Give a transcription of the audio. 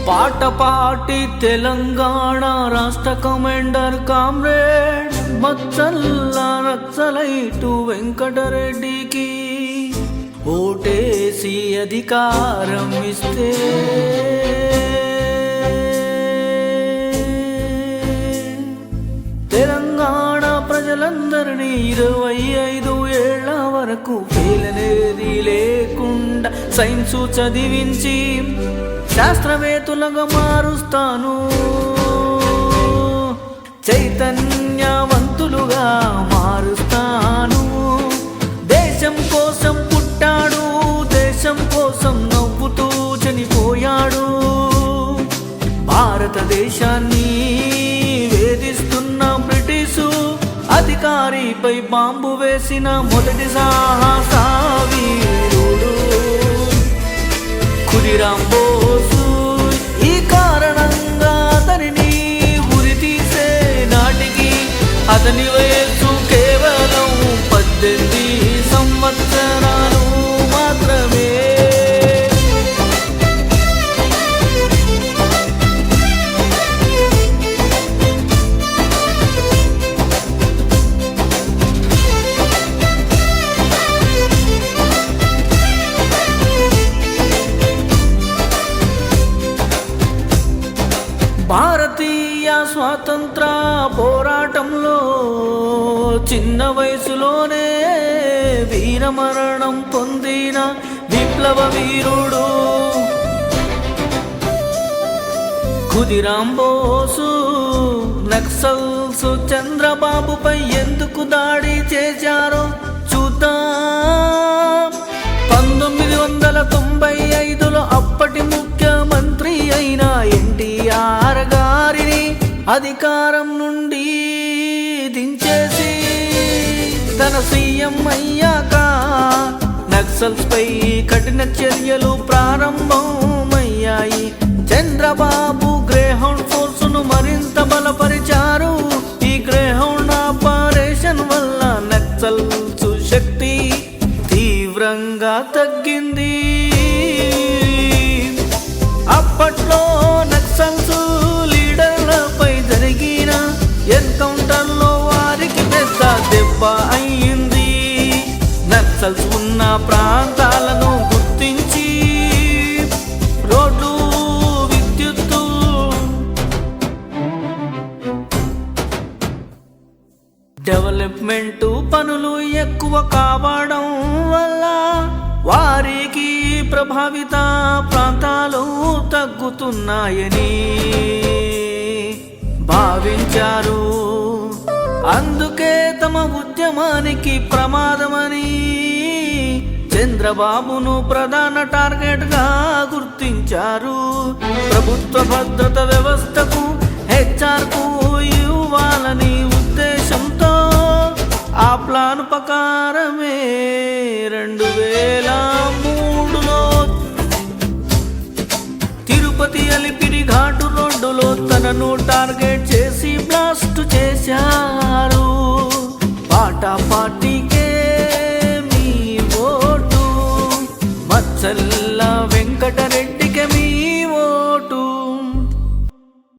పాట పాటి తెలంగాణ రాష్ట్ర కమాండర్ కామ్రేడ్ మచ్చల్ల నక్సలైటు వెంకటరెడ్డికి ఓటేసి అధికారం ఇస్తే తెలంగాణ ప్రజలందరినీ 25 ఏళ్ల వరకు ఫెయిలనేది లేకుండా సైన్సు చదివించి శాస్త్రవేత్తలుగా మారుస్తాను, చైతన్యవంతులుగా మారుస్తాను. దేశం కోసం పుట్టాడు, దేశం కోసం నవ్వుతూ చనిపోయాడు. భారతదేశాన్ని వేధిస్తున్న బ్రిటిషు అధికారిపై బాంబు వేసిన మొదటి సాహస వీరుడు ఖుదీరాం బోసు. ఈ కారణంగా అతనిని ఉరి తీసే నాటికి అతని వయస్సు కేవలం 18 సంవత్సరాలు మాత్రమే. భారతీయ స్వాతంత్ర పోరాటంలో చిన్న వయసులోనే వీరమరణం పొందిన విప్లవ వీరుడు ఖుదీరాం బోసు. నక్సల్స్ చంద్రబాబుపై ఎందుకు దాడి చేశారో చూద్దాం. 1995లో అప్పటి ముఖ్యమంత్రి అయిన ఎన్టీఆర్ గారిని అధికారం నుండి దించేసి తన సీఎం అయ్యాక నక్సల్స్ పై కఠిన చర్యలు ప్రారంభమయ్యాయి. చంద్రబాబు గ్రేహౌండ్ ఫోర్సును మరింత బలపరిచారు. ఈ గ్రేహౌండ్ ఆపరేషన్ వల్ల నక్సల్స్ శక్తి తీవ్రంగా తగ్గింది. అప్పట్లో నక్సల్స్ లీడర్లపై జరిగిన ఎన్కౌంటర్లో వారికి పెద్ద దెబ్బ అయింది. నక్సల్స్ ఉన్న ప్రాంతాలను గుర్తించి రోడ్లు, విద్యుత్తు, డెవలప్మెంట్ పనులు ఎక్కువ కావడం వల్ల వారికి ప్రభావిత ప్రాంతాలు తగ్గుతున్నాయని భావించారు. అందుకే తమ ఉద్యమానికి ప్రమాదమని చంద్రబాబును ప్రధాన టార్గెట్ గా గుర్తించారు. ప్రభుత్వ భద్రత వ్యవస్థకు హెచ్ఆర్కు ఇవ్వాలని ఉద్దేశంతో ఆ ప్లాన్ ప్రకారమే 2003లో తిరుపతి అలిపిరి ఘాటు రోడ్డులో తనను టార్గెట్ చేసి బ్లాస్ట్ చేశారు. పాటా పార్టీకే మీ ఓటు, మచ్చల్ల వెంకటరెడ్డి